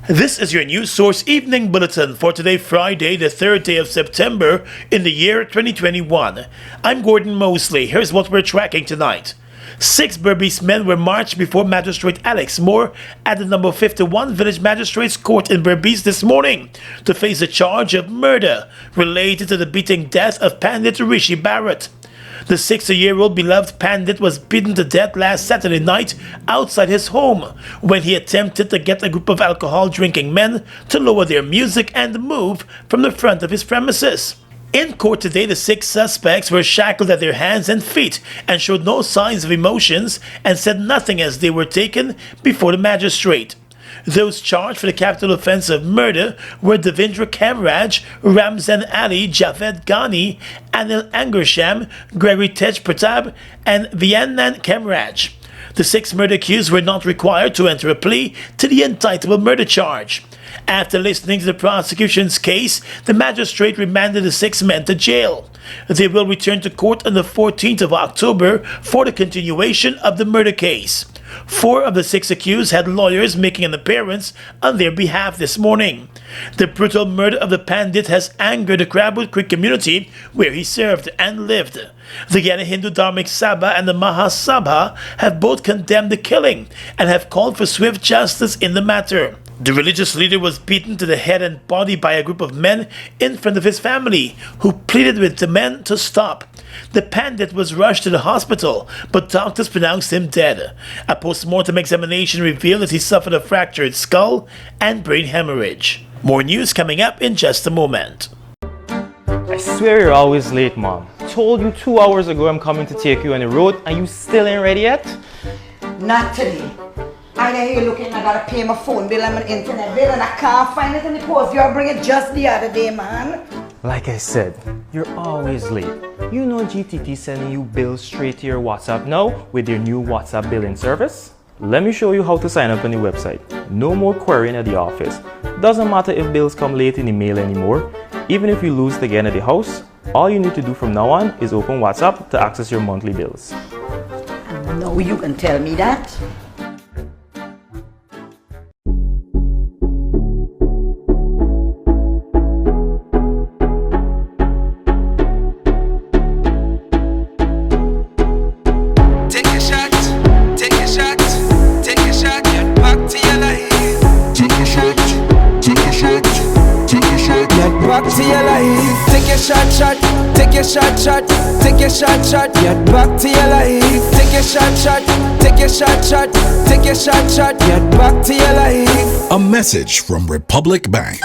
This is your news source evening bulletin for today, Friday, the 3rd day of September in the year 2021. I'm Gordon Mosley. Here's what we're tracking tonight. 6 Berbice men were marched before Magistrate Alex Moore at the number 51 Village Magistrates Court in Berbice this morning to face a charge of murder related to the beating death of Pandit Rishi Barrett. The 60-year-old beloved Pandit was beaten to death last Saturday night outside his home when he attempted to get a group of alcohol-drinking men to lower their music and move from the front of his premises. In court today, the 6 suspects were shackled at their hands and feet and showed no signs of emotions and said nothing as they were taken before the magistrate. Those charged for the capital offense of murder were Devendra Kamraj, Ramzan Ali, Javed Ghani, Anil Angersham, Gregory Tej Pratap, and Viannan Kamraj. The 6 murder accused were not required to enter a plea to the indictable murder charge. After listening to the prosecution's case, the magistrate remanded the 6 men to jail. They will return to court on the 14th of October for the continuation of the murder case. 4 of the 6 accused had lawyers making an appearance on their behalf this morning. The brutal murder of the Pandit has angered the Crabwood Creek community where he served and lived. The Guyana Hindu Dharmic Sabha and the Mahasabha have both condemned the killing and have called for swift justice in the matter. The religious leader was beaten to the head and body by a group of men in front of his family, who pleaded with the men to stop. The Pandit was rushed to the hospital, but doctors pronounced him dead. A post-mortem examination revealed that he suffered a fractured skull and brain hemorrhage. More news coming up in just a moment. I swear you're always late, Mom. Told you 2 hours ago I'm coming to take you on the road, and you still ain't ready yet? Not today. I hear you looking, I gotta pay my phone bill and my internet bill, and I can't find it in the post. You bring it just the other day, man. Like I said, you're always late. You know GTT sending you bills straight to your WhatsApp now with their new WhatsApp billing service? Let me show you how to sign up on the website. No more querying at the office. Doesn't matter if bills come late in the mail anymore. Even if you lose it again at the house, all you need to do from now on is open WhatsApp to access your monthly bills. No, you can tell me that. Take your shot, get back to your life. Take your shot, take your shot, get back to your life. A message from Republic Bank.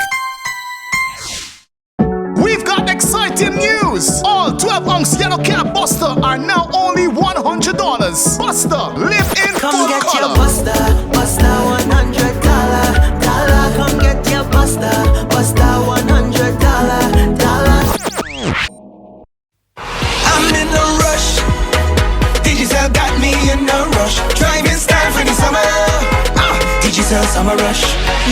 We've got exciting news! All 12-ounce yellow cab Buster are now only $100. Buster, live in Come full get color. your Buster, $100. Come get your Buster, $100. I'm in a rush. Digital got me in a rush. Driving style for the summer. Digital summer rush.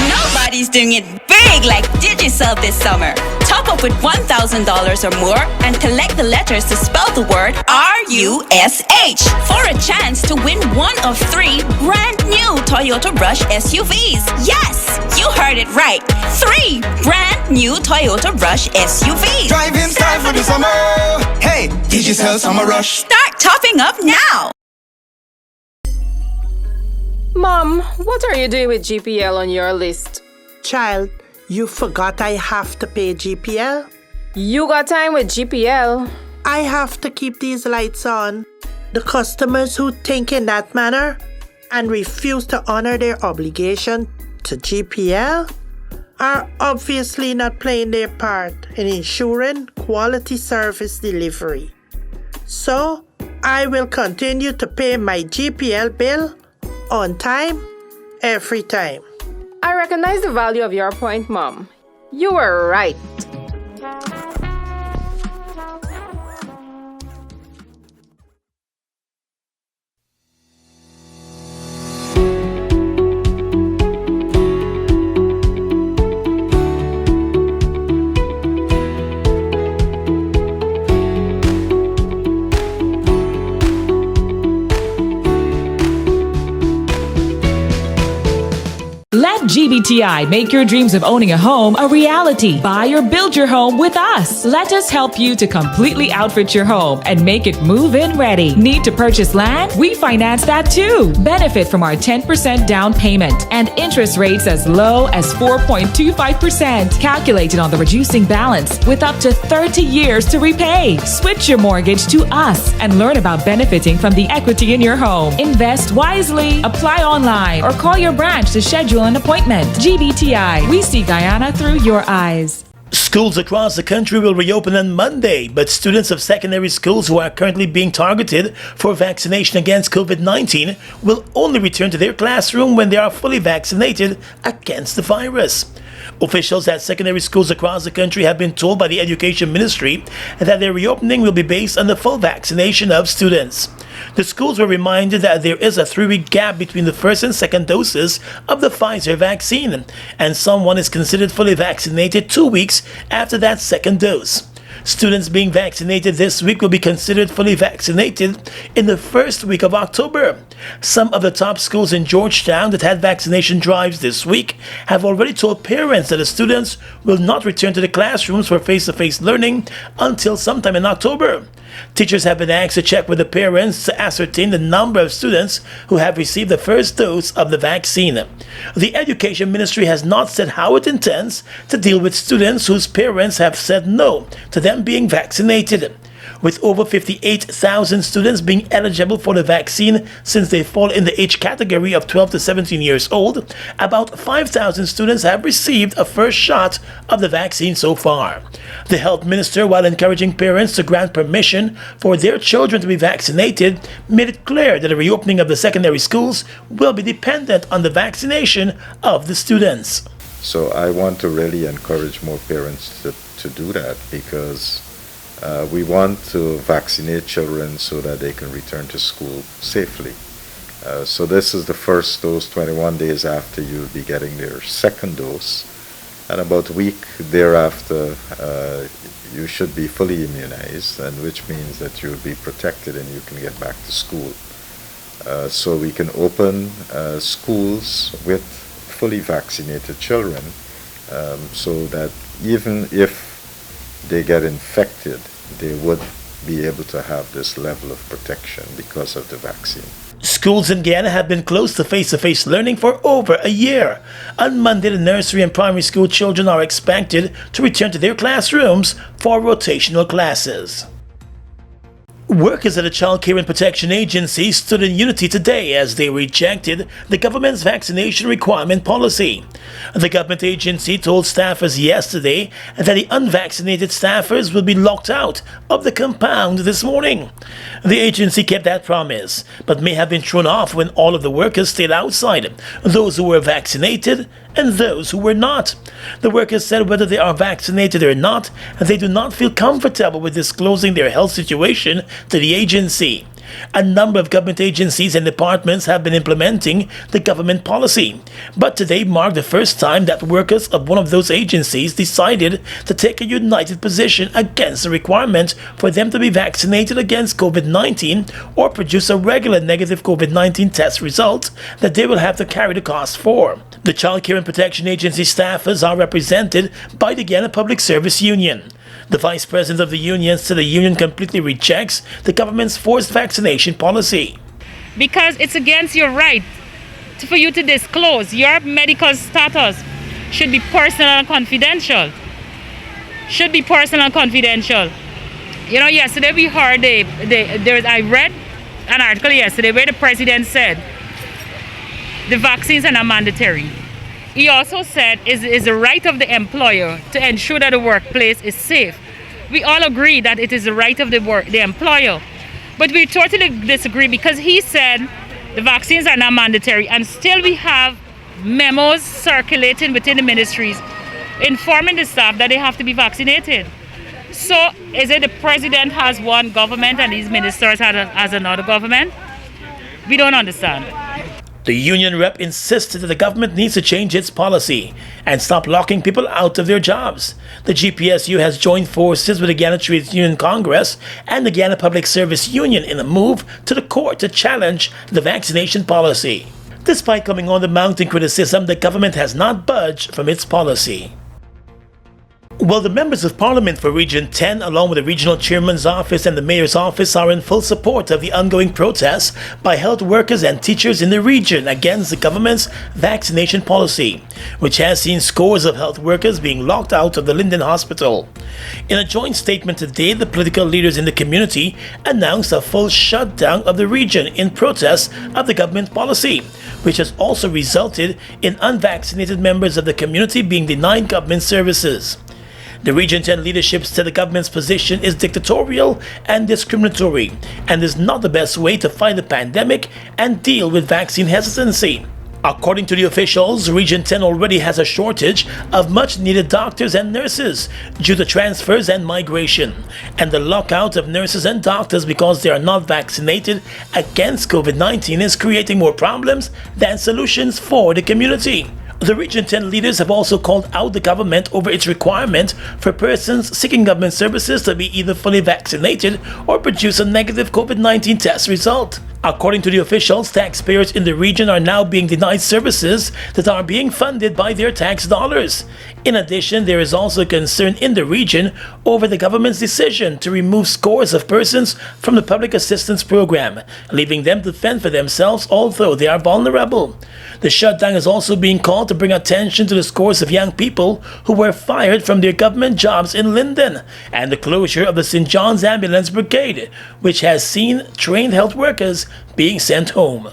Nobody's doing it big like Digicel this summer. Top up with $1,000 or more and collect the letters to spell the word RUSH for a chance to win one of 3 brand new Toyota Rush SUVs. Yes, you heard it right. 3 brand new Toyota Rush SUVs. Driving style for the summer. Hey, Digicel summer rush. Start topping up now. Mom, what are you doing with GPL on your list? Child, you forgot I have to pay GPL? You got time with GPL. I have to keep these lights on. The customers who think in that manner and refuse to honor their obligation to GPL are obviously not playing their part in ensuring quality service delivery. So, I will continue to pay my GPL bill on time, every time. I recognize the value of your point, Mom. You were right. GBTI, make your dreams of owning a home a reality. Buy or build your home with us. Let us help you to completely outfit your home and make it move-in ready. Need to purchase land? We finance that too. Benefit from our 10% down payment and interest rates as low as 4.25%. Calculated on the reducing balance with up to 30 years to repay. Switch your mortgage to us and learn about benefiting from the equity in your home. Invest wisely. Apply online or call your branch to schedule an appointment. GBTI, we see Guyana through your eyes. Schools across the country will reopen on Monday, but students of secondary schools who are currently being targeted for vaccination against COVID-19 will only return to their classroom when they are fully vaccinated against the virus. Officials at secondary schools across the country have been told by the Education Ministry that their reopening will be based on the full vaccination of students. The schools were reminded that there is a 3-week gap between the first and second doses of the Pfizer vaccine, and someone is considered fully vaccinated 2 weeks after that second dose. Students being vaccinated this week will be considered fully vaccinated in the first week of October. Some of the top schools in Georgetown that had vaccination drives this week have already told parents that the students will not return to the classrooms for face-to-face learning until sometime in October. Teachers have been asked to check with the parents to ascertain the number of students who have received the first dose of the vaccine. The Education Ministry has not said how it intends to deal with students whose parents have said no to them being vaccinated. With over 58,000 students being eligible for the vaccine since they fall in the age category of 12 to 17 years old, about 5,000 students have received a first shot of the vaccine so far. The health minister, while encouraging parents to grant permission for their children to be vaccinated, made it clear that the reopening of the secondary schools will be dependent on the vaccination of the students. So I want to really encourage more parents to do that, because we want to vaccinate children so that they can return to school safely. So this is the first dose 21 days after you'll be getting their second dose. And about a week thereafter, you should be fully immunized, and which means that you'll be protected and you can get back to school. So we can open schools with fully vaccinated children, so that even if they get infected, they would be able to have this level of protection because of the vaccine. Schools in Guyana have been closed to face-to-face learning for over a year. On Monday, the nursery and primary school children are expected to return to their classrooms for rotational classes. Workers at the Child Care and Protection Agency stood in unity today as they rejected the government's vaccination requirement policy. The government agency told staffers yesterday that the unvaccinated staffers will be locked out of the compound this morning. The agency kept that promise, but may have been thrown off when all of the workers stayed outside, those who were vaccinated and those who were not. The workers said whether they are vaccinated or not, they do not feel comfortable with disclosing their health situation to the agency. A number of government agencies and departments have been implementing the government policy, but today marked the first time that workers of one of those agencies decided to take a united position against the requirement for them to be vaccinated against COVID-19 or produce a regular negative COVID-19 test result that they will have to carry the cost for. The Child Care and Protection Agency staffers are represented by the Guyana Public Service Union. The vice president of the union said the union completely rejects the government's forced vaccination policy. Because it's against your right for you to disclose your medical status. Should be personal and confidential. Should be personal and confidential. You know, yesterday we heard I read an article yesterday where the president said the vaccines are not mandatory. He also said it's the right of the employer to ensure that the workplace is safe. We all agree that it is the right of the employer. But we totally disagree because he said the vaccines are not mandatory, and still we have memos circulating within the ministries informing the staff that they have to be vaccinated. So is it the president has one government and these ministers has another government? We don't understand. The union rep insisted that the government needs to change its policy and stop locking people out of their jobs. The GPSU has joined forces with the Guyana Trades Union Congress and the Guyana Public Service Union in a move to the court to challenge the vaccination policy. Despite coming under mounting criticism, the government has not budged from its policy. Well, the members of Parliament for Region 10, along with the Regional Chairman's Office and the Mayor's Office, are in full support of the ongoing protests by health workers and teachers in the region against the government's vaccination policy, which has seen scores of health workers being locked out of the Linden hospital. In a joint statement today, the political leaders in the community announced a full shutdown of the region in protest of the government policy, which has also resulted in unvaccinated members of the community being denied government services. The Region 10 leadership said the government's position is dictatorial and discriminatory and is not the best way to fight the pandemic and deal with vaccine hesitancy. According to the officials, Region 10 already has a shortage of much-needed doctors and nurses due to transfers and migration, and the lockout of nurses and doctors because they are not vaccinated against COVID-19 is creating more problems than solutions for the community. The Region 10 leaders have also called out the government over its requirement for persons seeking government services to be either fully vaccinated or produce a negative COVID-19 test result. According to the officials, taxpayers in the region are now being denied services that are being funded by their tax dollars. In addition, there is also concern in the region over the government's decision to remove scores of persons from the public assistance program, leaving them to fend for themselves although they are vulnerable. The shutdown is also being called to bring attention to the scores of young people who were fired from their government jobs in Linden and the closure of the St. John's Ambulance Brigade, which has seen trained health workers being sent home.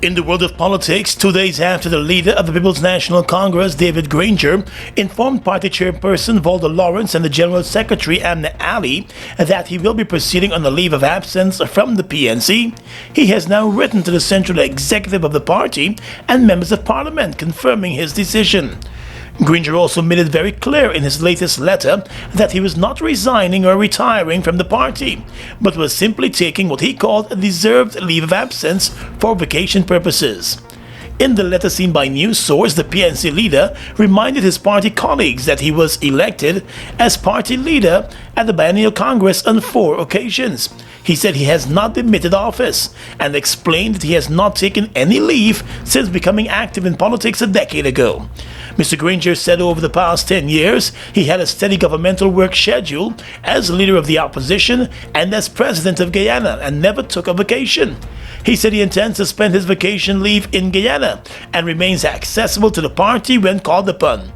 In the world of politics, 2 days after the leader of the People's National Congress, David Granger, informed party chairperson Valda Lawrence and the General Secretary Amna Ali that he will be proceeding on a leave of absence from the PNC, he has now written to the central executive of the party and members of parliament confirming his decision. Granger also made it very clear in his latest letter that he was not resigning or retiring from the party, but was simply taking what he called a deserved leave of absence for vacation purposes. In the letter seen by News Source, the PNC leader reminded his party colleagues that he was elected as party leader at the Biennial Congress on 4 occasions. He said he has not demitted office and explained that he has not taken any leave since becoming active in politics a decade ago. Mr. Granger said over the past 10 years, he had a steady governmental work schedule as leader of the opposition and as president of Guyana and never took a vacation. He said he intends to spend his vacation leave in Guyana and remains accessible to the party when called upon.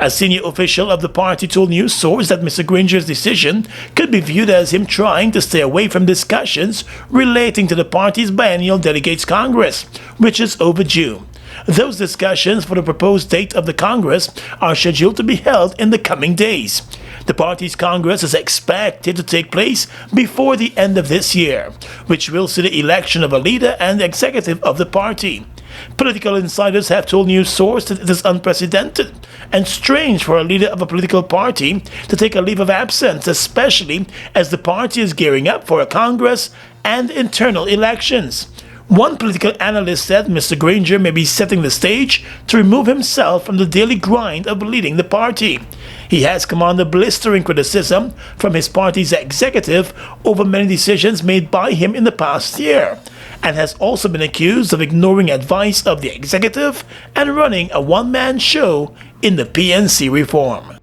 A senior official of the party told News Source that Mr. Granger's decision could be viewed as him trying to stay away from discussions relating to the party's biennial delegates Congress, which is overdue. Those discussions for the proposed date of the Congress are scheduled to be held in the coming days. The party's Congress is expected to take place before the end of this year, which will see the election of a leader and executive of the party. Political insiders have told News Source that it is unprecedented and strange for a leader of a political party to take a leave of absence, especially as the party is gearing up for a Congress and internal elections. One political analyst said Mr. Granger may be setting the stage to remove himself from the daily grind of leading the party. He has come under blistering criticism from his party's executive over many decisions made by him in the past year, and has also been accused of ignoring advice of the executive and running a one-man show in the PNC reform.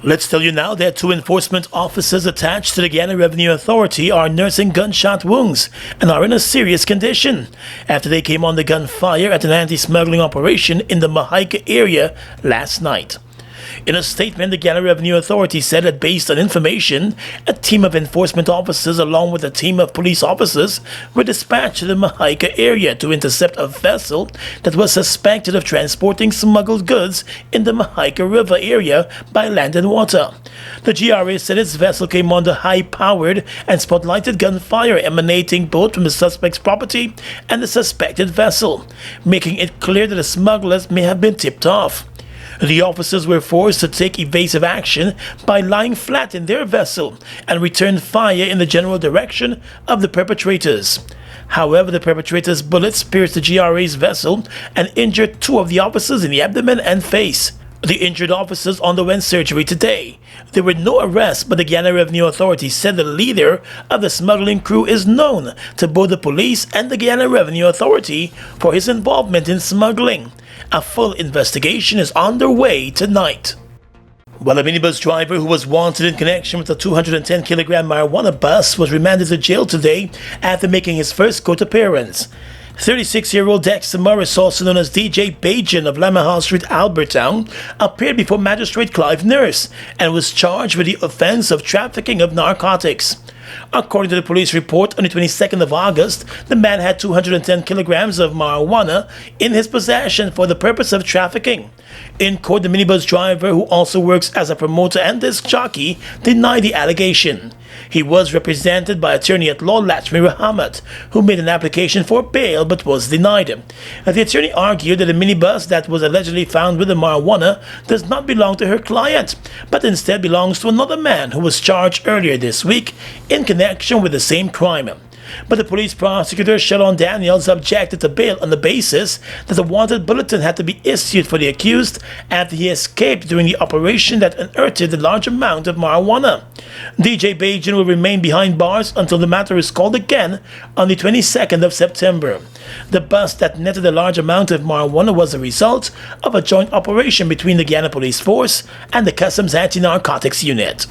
Let's tell you now that 2 enforcement officers attached to the Guyana Revenue Authority are nursing gunshot wounds and are in a serious condition after they came under gunfire at an anti-smuggling operation in the Mahaica area last night. In a statement, the Guyana Revenue Authority said that based on information, a team of enforcement officers along with a team of police officers were dispatched to the Mahaica area to intercept a vessel that was suspected of transporting smuggled goods in the Mahaica River area by land and water. The GRA said its vessel came under high-powered and spotlighted gunfire emanating both from the suspect's property and the suspected vessel, making it clear that the smugglers may have been tipped off. The officers were forced to take evasive action by lying flat in their vessel and return fire in the general direction of the perpetrators. However, the perpetrators' bullets pierced the GRA's vessel and injured 2 of the officers in the abdomen and face. The injured officers underwent surgery today. There were no arrests, but the Guyana Revenue Authority said the leader of the smuggling crew is known to both the police and the Guyana Revenue Authority for his involvement in smuggling. A full investigation is underway tonight. While a minibus driver who was wanted in connection with a 210-kilogram marijuana bus was remanded to jail today after making his first court appearance. 36-year-old Dexter Morris, also known as DJ Bajan of Lamaha Street, Albertown, appeared before Magistrate Clive Nurse and was charged with the offense of trafficking of narcotics. According to the police report, on the 22nd of August, the man had 210 kilograms of marijuana in his possession for the purpose of trafficking. In court, the minibus driver, who also works as a promoter and disc jockey, denied the allegation. He was represented by attorney-at-law Latmi Rahamat, who made an application for bail but was denied. The attorney argued that the minibus that was allegedly found with the marijuana does not belong to her client, but instead belongs to another man who was charged earlier this week in connection with the same crime. But the police prosecutor, Shalon Daniels, objected to bail on the basis that a wanted bulletin had to be issued for the accused after he escaped during the operation that unearthed the large amount of marijuana. DJ Bajan will remain behind bars until the matter is called again on the 22nd of September. The bus that netted a large amount of marijuana was the result of a joint operation between the Guyana Police Force and the Customs Anti-Narcotics Unit.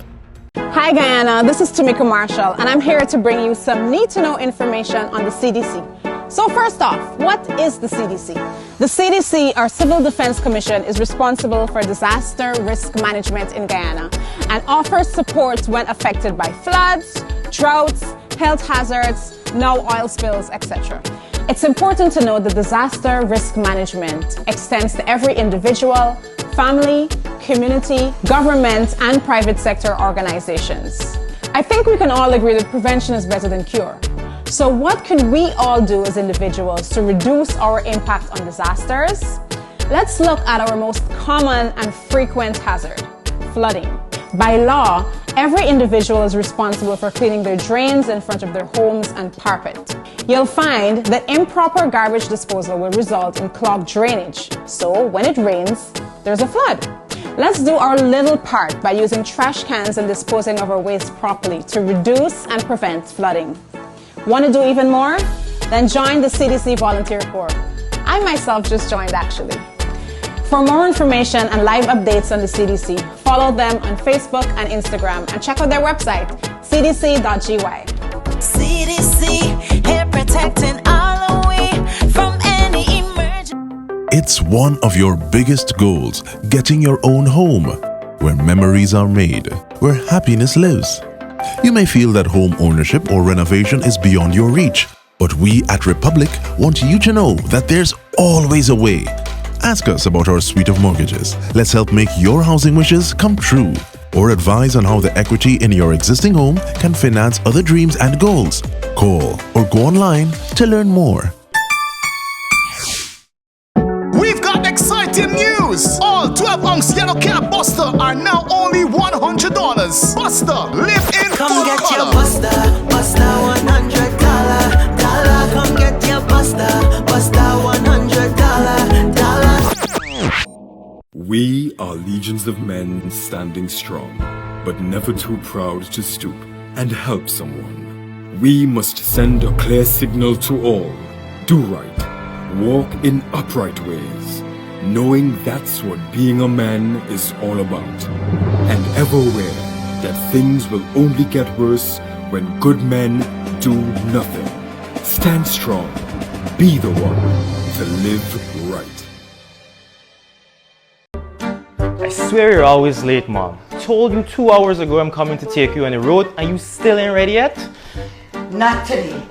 Hi Guyana, this is Tamika Marshall and I'm here to bring you some need-to-know information on the CDC. So first off, what is the CDC? The CDC, our Civil Defense Commission, is responsible for disaster risk management in Guyana and offers support when affected by floods, droughts, health hazards, now oil spills, etc. It's important to know that disaster risk management extends to every individual, family, community, government, and private sector organizations. I think we can all agree that prevention is better than cure. So what can we all do as individuals to reduce our impact on disasters? Let's look at our most common and frequent hazard, flooding. By law, every individual is responsible for cleaning their drains in front of their homes and parapet. You'll find that improper garbage disposal will result in clogged drainage. So when it rains, there's a flood. Let's do our little part by using trash cans and disposing of our waste properly to reduce and prevent flooding. Want to do even more? Then join the CDC Volunteer Corps. I myself just joined actually. For more information and live updates on the CDC, follow them on Facebook and Instagram and check out their website, cdc.gy. CDC, here protecting all away from any emergency. It's one of your biggest goals, getting your own home, where memories are made, where happiness lives. You may feel that home ownership or renovation is beyond your reach, but we at Republic want you to know that there's always a way. Ask us about our suite of mortgages. Let's help make your housing wishes come true. Or advise on how the equity in your existing home can finance other dreams and goals. Call or go online to learn more. We've got exciting news! All 12-ounce yellow cab Buster are now only $100. Buster, live in Come full get color. your Buster, Buster $100. Come get your Buster, Buster $100. We are legions of men standing strong, but never too proud to stoop and help someone. We must send a clear signal to all. Do right. Walk in upright ways, knowing that's what being a man is all about. And ever aware that things will only get worse when good men do nothing. Stand strong. Be the one to live right. I swear you're always late, Mom. Told you 2 hours ago I'm coming to take you on the road and you still ain't ready yet? Not today.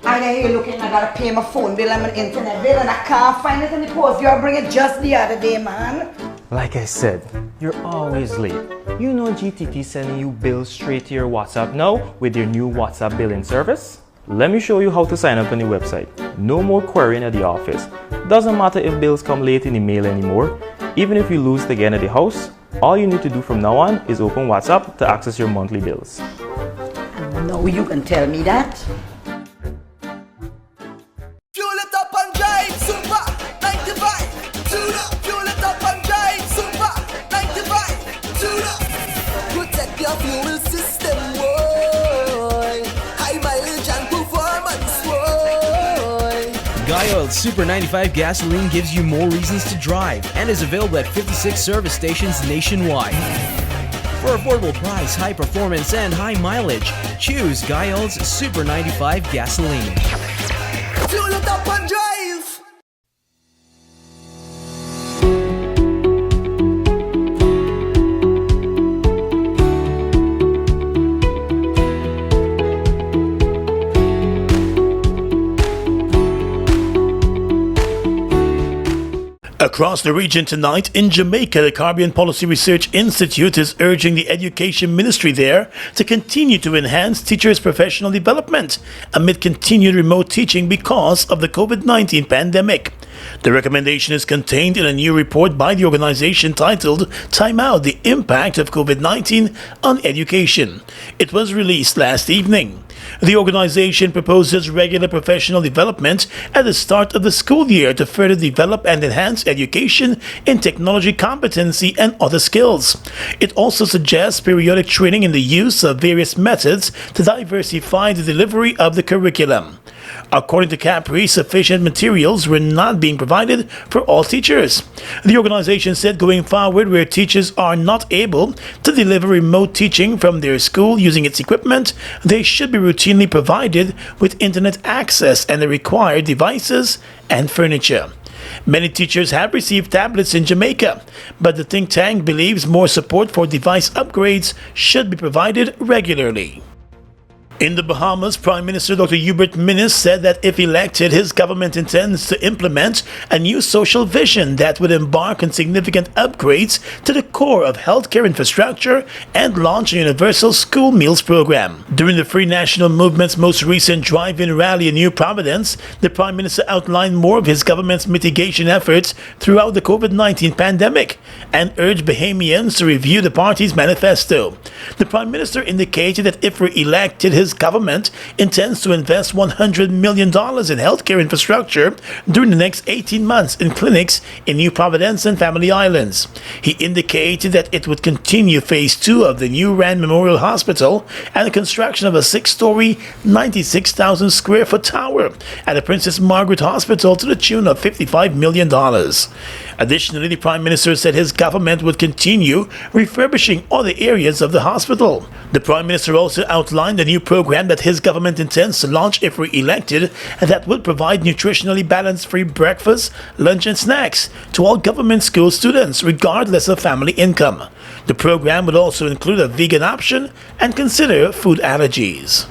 I know you're looking, I gotta pay my phone bill and my internet bill and I can't find it in the post. You bring it just the other day, man. Like I said, you're always late. You know GTT sending you bills straight to your WhatsApp now with their new WhatsApp billing service? Let me show you how to sign up on the website. No more querying at the office. Doesn't matter if bills come late in the mail anymore. Even if you lose again at the house, all you need to do from now on is open WhatsApp to access your monthly bills. No, you can tell me that. Fuel it up and drive, Super 95. Fuel it up and drive, Super Guy Oil Super 95 gasoline gives you more reasons to drive and is available at 56 service stations nationwide. For affordable price, high performance, and high mileage, choose Guy Oil's Super 95 gasoline. Fuel it up and drive. Across the region tonight, in Jamaica, the Caribbean Policy Research Institute is urging the Education Ministry there to continue to enhance teachers' professional development amid continued remote teaching because of the COVID-19 pandemic. The recommendation is contained in a new report by the organization titled Time Out: The Impact of COVID-19 on Education. It was released last evening. The organization proposes regular professional development at the start of the school year to further develop and enhance education in technology competency and other skills. It also suggests periodic training in the use of various methods to diversify the delivery of the curriculum. According to Capri, sufficient materials were not being provided for all teachers. The organization said going forward, where teachers are not able to deliver remote teaching from their school using its equipment, they should be routinely provided with internet access and the required devices and furniture. Many teachers have received tablets in Jamaica, but the think tank believes more support for device upgrades should be provided regularly. In the Bahamas, Prime Minister Dr. Hubert Minnis said that if elected, his government intends to implement a new social vision that would embark on significant upgrades to the core of healthcare infrastructure and launch a universal school meals program. During the Free National Movement's most recent drive-in rally in New Providence, the Prime Minister outlined more of his government's mitigation efforts throughout the COVID-19 pandemic and urged Bahamians to review the party's manifesto. The Prime Minister indicated that if re-elected, his government intends to invest $100 million in healthcare infrastructure during the next 18 months in clinics in New Providence and Family Islands. He indicated that it would continue Phase 2 of the New Rand Memorial Hospital and the construction of a 6-story, 96,000 square foot tower at the Princess Margaret Hospital to the tune of $55 million. Additionally, the Prime Minister said his government would continue refurbishing other areas of the hospital. The Prime Minister also outlined a new program that his government intends to launch if re-elected that would provide nutritionally balanced free breakfast, lunch and snacks to all government school students regardless of family income. The program would also include a vegan option and consider food allergies.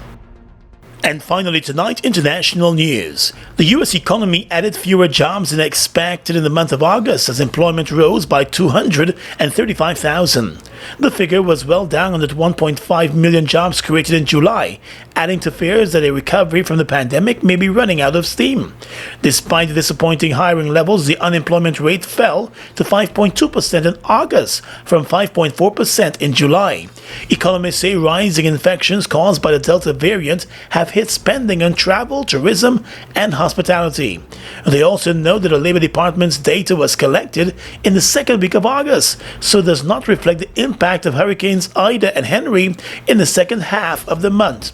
And finally tonight, international news. The U.S. economy added fewer jobs than expected in the month of August as employment rose by 235,000. The figure was well down on the 1.5 million jobs created in July, adding to fears that a recovery from the pandemic may be running out of steam. Despite the disappointing hiring levels, the unemployment rate fell to 5.2% in August from 5.4% in July. Economists say rising infections caused by the Delta variant have hit spending on travel, tourism, and hospitality. They also note that the Labor Department's data was collected in the second week of August, so does not reflect the impact of Hurricanes Ida and Henry in the second half of the month.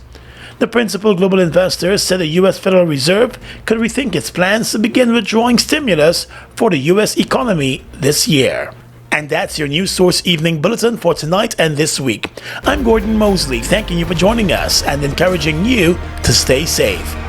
The principal global investor said the U.S. Federal Reserve could rethink its plans to begin withdrawing stimulus for the U.S. economy this year. And that's your News Source Evening Bulletin for tonight and this week. I'm Gordon Mosley, thanking you for joining us and encouraging you to stay safe.